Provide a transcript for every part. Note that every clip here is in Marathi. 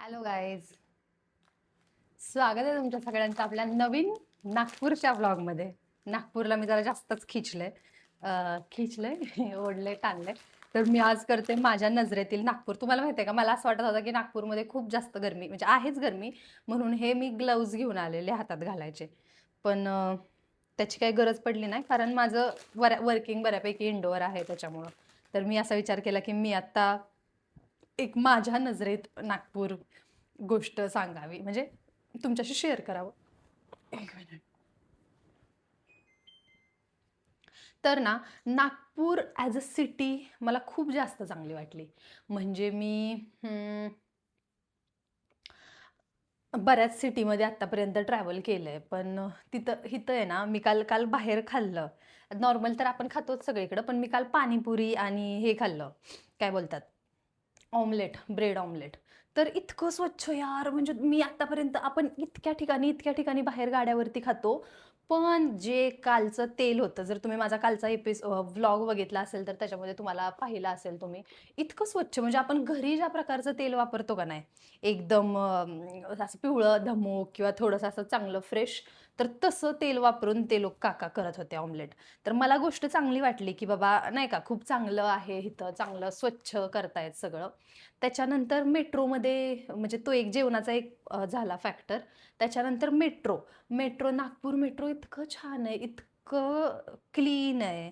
हॅलो गाईज, स्वागत आहे तुमच्या सगळ्यांचं आपल्या नवीन नागपूरच्या ब्लॉगमध्ये. नागपूरला मी जरा जास्तच खिचलंय ओढले टांगले. तर मी आज करते माझ्या नजरेतील नागपूर. तुम्हाला माहिती आहे का, मला असं वाटत होतं की नागपूरमध्ये खूप जास्त गरमी, म्हणजे आहेच गरमी, म्हणून हे मी ग्लव्ज घेऊन आलेले हातात घालायचे. पण त्याची काही गरज पडली नाही, कारण माझं वर्किंग बऱ्यापैकी इंडोअर आहे त्याच्यामुळं. तर मी असा विचार केला की मी आत्ता एक माझ्या नजरेत नागपूर गोष्ट सांगावी, म्हणजे तुमच्याशी शेअर करावं. एक मिनिट. तर ना, नागपूर ॲज अ सिटी मला खूप जास्त चांगली वाटली. म्हणजे मी बऱ्याच सिटीमध्ये आत्तापर्यंत ट्रॅव्हल केलं आहे, पण तिथं इथं आहे ना, मी काल काल बाहेर खाल्लं. नॉर्मल तर आपण खातोच सगळीकडं, पण मी काल पाणीपुरी आणि हे खाल्लं, काय बोलतात, ऑमलेट, ब्रेड ऑमलेट. तर इतकं स्वच्छ यार, म्हणजे मी आतापर्यंत आपण इतक्या ठिकाणी बाहेर गाड्यावरती खातो. पण जे कालचं तेल होतं, जर तुम्ही माझा कालचा व्लॉग बघितला असेल तर त्याच्यामध्ये तुम्हाला पाहिलं असेल तुम्ही, इतकं स्वच्छ, म्हणजे आपण घरी ज्या प्रकारचं तेल वापरतो का नाही, एकदम असं पिवळं धमक किंवा थोडंसं असं चांगलं फ्रेश, तर तसं तेल वापरून ते लोक काका करत होते ऑमलेट. तर मला गोष्ट चांगली वाटली की बाबा नाही का, खूप चांगलं आहे इथं, चांगलं स्वच्छ करतायत सगळं. त्याच्यानंतर मेट्रोमध्ये, म्हणजे तो एक जेवणाचा एक झाला फॅक्टर. त्याच्यानंतर मेट्रो. नागपूर मेट्रो इतकं छान आहे, इतकं क्लीन आहे,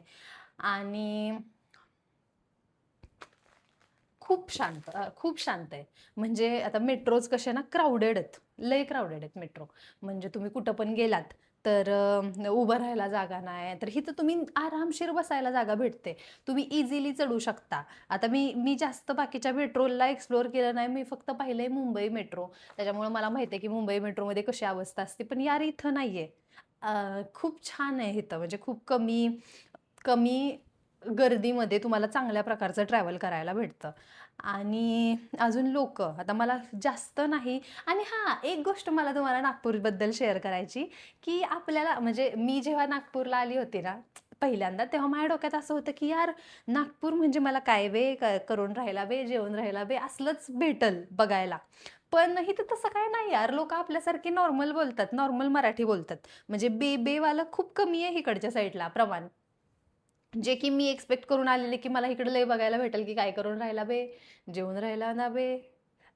आणि खूप शांत आहे. म्हणजे आता मेट्रोज कसे ना, क्राऊडेड आहेत, लय क्राऊडेड आहेत मेट्रो. म्हणजे तुम्ही कुठं पण गेलात तर उभं राहायला जागा नाही, तर इथं तुम्ही आरामशीर बसायला जागा भेटते. तुम्ही इझिली चढू शकता. आता मी मी जास्त बाकीच्या मेट्रोला एक्सप्लोअर केलं नाही, मी फक्त पाहिलंय मुंबई मेट्रो. त्याच्यामुळे मला माहिती आहे की मुंबई मेट्रोमध्ये कशी अवस्था असते, पण यार इथं नाहीये. खूप छान आहे इथं, म्हणजे खूप कमी कमी गर्दीमध्ये तुम्हाला चांगल्या प्रकारचं ट्रॅव्हल करायला भेटतं. आणि अजून लोक, आता मला जास्त नाही. आणि हां, एक गोष्ट मला तुम्हाला नागपूरबद्दल शेअर करायची, की आपल्याला, म्हणजे मी जेव्हा नागपूरला आली होती ना पहिल्यांदा, तेव्हा माझ्या डोक्यात असं होतं की यार, नागपूर म्हणजे मला काय बे, करून राहायला बे, जेवण राहायला बे, असलंच भेटल बघायला. पण इथं तसं काय नाही यार, लोक आपल्यासारखे नॉर्मल बोलतात, नॉर्मल मराठी बोलतात. म्हणजे बेवालं खूप कमी आहे इकडच्या साईडला प्रमाण. जे की मी एक्सपेक्ट करून आलेले की मला इकडे लय बघायला भेटेल, की काय करून राहिला बे, जेवून राहिला ना बे,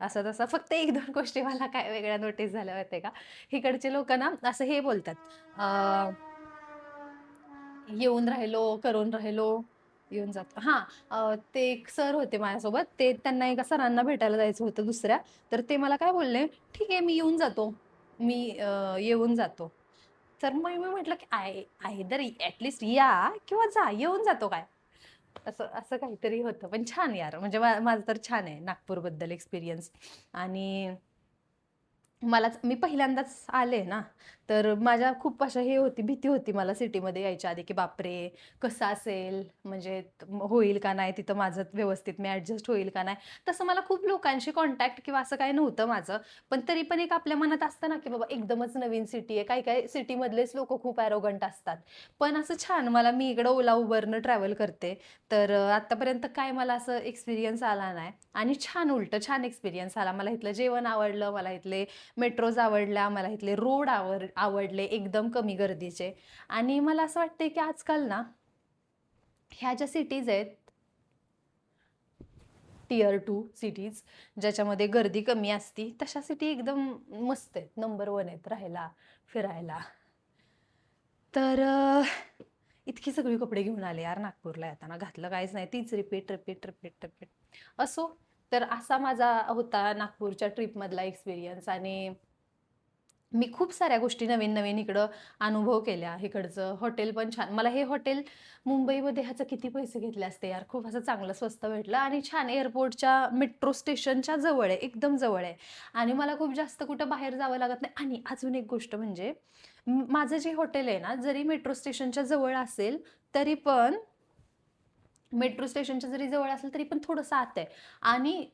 असं तसं. फक्त एक दोन गोष्टी मला काय वेगळ्या नोटीस झाल्या होत्या का, इकडचे लोक ना असं हे बोलतात, अं, येऊन राहिलो, करून राहिलो, येऊन जातो. हां, ते एक सर होते माझ्यासोबत, ते त्यांना एका सरांना भेटायला जायचं होतं दुसऱ्या. तर ते मला काय बोलले, ठीक आहे मी येऊन जातो, मी येऊन जातो. तर मग मी म्हटलं की आयदर ॲटलीस्ट या किंवा जा, येऊन जातो काय? असं असं काहीतरी होतं. पण छान यार, म्हणजे माझं तर छान आहे नागपूरबद्दल एक्सपिरियन्स. आणि मी पहिल्यांदाच आले ना, तर माझ्या खूप अशा हे होती, भीती होती मला सिटीमध्ये यायच्या आधी, की बापरे, कसं असेल, म्हणजे होईल का नाही तिथं माझं व्यवस्थित, मी ॲडजस्ट होईल का नाही. तसं मला खूप लोकांशी कॉन्टॅक्ट किंवा असं काही नव्हतं माझं. पण तरी पण एक आपल्या मनात असतं ना, की बाबा एकदमच नवीन सिटी आहे, काही काही सिटीमधलेच लोक खूप ॲरोगंट असतात. पण असं छान, मी इकडं ओला उबरनं ट्रॅव्हल करते, तर आत्तापर्यंत काय मला असं एक्सपिरियन्स आला नाही. आणि छान, उलटं छान एक्सपिरियन्स आला. मला इथलं जेवण आवडलं, मला इथले मेट्रोज आवडल्या, मला इथले रोड आवडले, एकदम कमी गर्दीचे. आणि मला असं वाटतंय की आजकाल ना, ह्या ज्या सिटीज आहेत, टियर 2 सिटीज, ज्याच्यामध्ये गर्दी कमी असती, तशा सिटी एकदम मस्त आहेत, नंबर 1 आहेत राहायला, फिरायला. तर इतकी सगळी कपडे घेऊन आले यार नागपूरला येताना, घातलं काहीच नाही, तीच रिपीट रिपीट रिपीट रिपीट. असो. तर असा माझा होता नागपूरच्या ट्रिपमधला एक्सपिरियन्स. आणि मी खूप साऱ्या गोष्टी नवीन नवीन इकडं अनुभव केल्या. इकडचं हॉटेल पण छान, मला हे हॉटेल मुंबईमध्ये ह्याचं किती पैसे घेतले असते यार, खूप असं चांगलं स्वस्त भेटलं, आणि छान एअरपोर्टच्या मेट्रो स्टेशनच्या जवळ आहे, एकदम जवळ आहे. आणि मला खूप जास्त कुठं बाहेर जावं लागत नाही. आणि अजून एक गोष्ट म्हणजे, माझं जे हॉटेल आहे ना, जरी मेट्रो स्टेशनच्या जवळ असेल, तरी पण मेट्रो स्टेशनच्या जरी जवळ असेल तरी पण थोडंसं आत आहे. आणि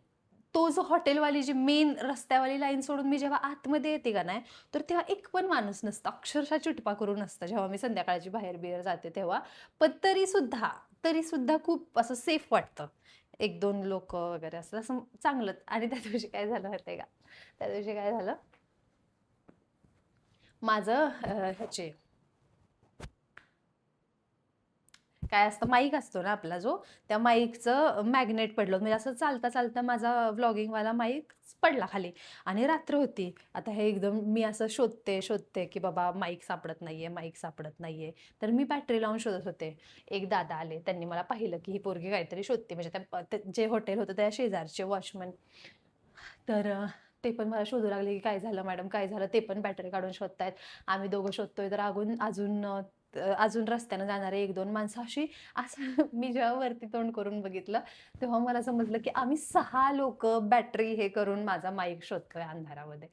तो जो हॉटेलवाली जी मेन रस्त्यावाली लाईन सोडून मी जेव्हा आतमध्ये येते का नाही, तर तेव्हा एक पण माणूस नसतं, अक्षरशः चिटपा करून नसतं, जेव्हा मी संध्याकाळची बाहेर बिहेर जाते तेव्हा. पण तरी सुद्धा खूप असं सेफ वाटतं. 1-2 लोकं वगैरे असं असं चांगलंच. आणि त्या दिवशी काय झालं माहिती आहे का? त्या दिवशी काय झालं, माझं ह्याचे काय असतं, माईक असतो ना आपला जो, त्या माईकचं मॅग्नेट पडलं. म्हणजे असं चालता चालता माझा व्लॉगिंगवाला माईक पडला खाली आणि रात्र होती. आता हे एकदम मी असं शोधते शोधते की बाबा माईक सापडत नाहीये, माईक सापडत नाहीये. तर मी बॅटरी लावून शोधत होते. एक दादा आले, त्यांनी मला पाहिलं की ही पोरगी काहीतरी शोधते. म्हणजे जे हॉटेल होतं त्या शेजारचे वॉचमन. तर ते पण मला शोधू लागले की काय झालं मॅडम, काय झालं. ते पण बॅटरी काढून शोधतायत. आम्ही दोघं शोधतोय. तर अजून रस्त्यानं जाणारे 1-2 माणसं अशी, असं मी जेव्हा वरती तोंड करून बघितलं, तेव्हा मला समजलं की आम्ही 6 लोकं बॅटरी हे करून माझा माईक शोधतोय अंधारामध्ये.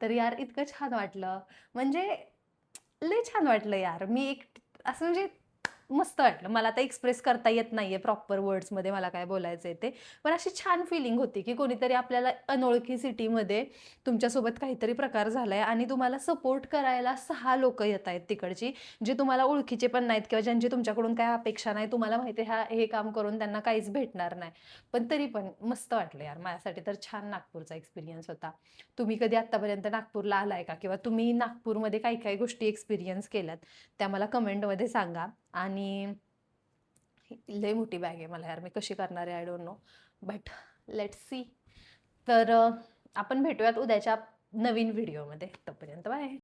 तर यार इतकं छान वाटलं. म्हणजे लय छान वाटलं यार. मी एक असं म्हणजे मस्त वाटलं. मला आता एक्सप्रेस करता येत नाहीये प्रॉपर वर्ड्समध्ये मला काय बोलायचंय ते. पण अशी छान फीलिंग होती, की कोणीतरी आपल्याला अनोळखी सिटीमध्ये तुमच्यासोबत काहीतरी प्रकार झालाय आणि तुम्हाला सपोर्ट करायला 6 लोकं येतायत तिकडची, जे तुम्हाला ओळखीचे पण नाहीत किंवा ज्यांची तुमच्याकडून काही अपेक्षा नाही. तुम्हाला माहिती आहे हे काम करून त्यांना काहीच भेटणार नाही. पण तरी पण मस्त वाटलं यार. माझ्यासाठी तर छान नागपूरचा एक्सपिरियन्स होता. तुम्ही कधी आत्तापर्यंत नागपूरला आलाय का? किंवा तुम्ही नागपूरमध्ये काही गोष्टी एक्सपिरियन्स केल्यात, त्या मला कमेंटमध्ये सांगा. आणि लय मोठी बॅग आहे मला यार, मी कशी करणार आहे I don't know, but let's see. तर आपण भेटूयात उद्याच्या नवीन व्हिडिओमध्ये. तोपर्यंत बाय.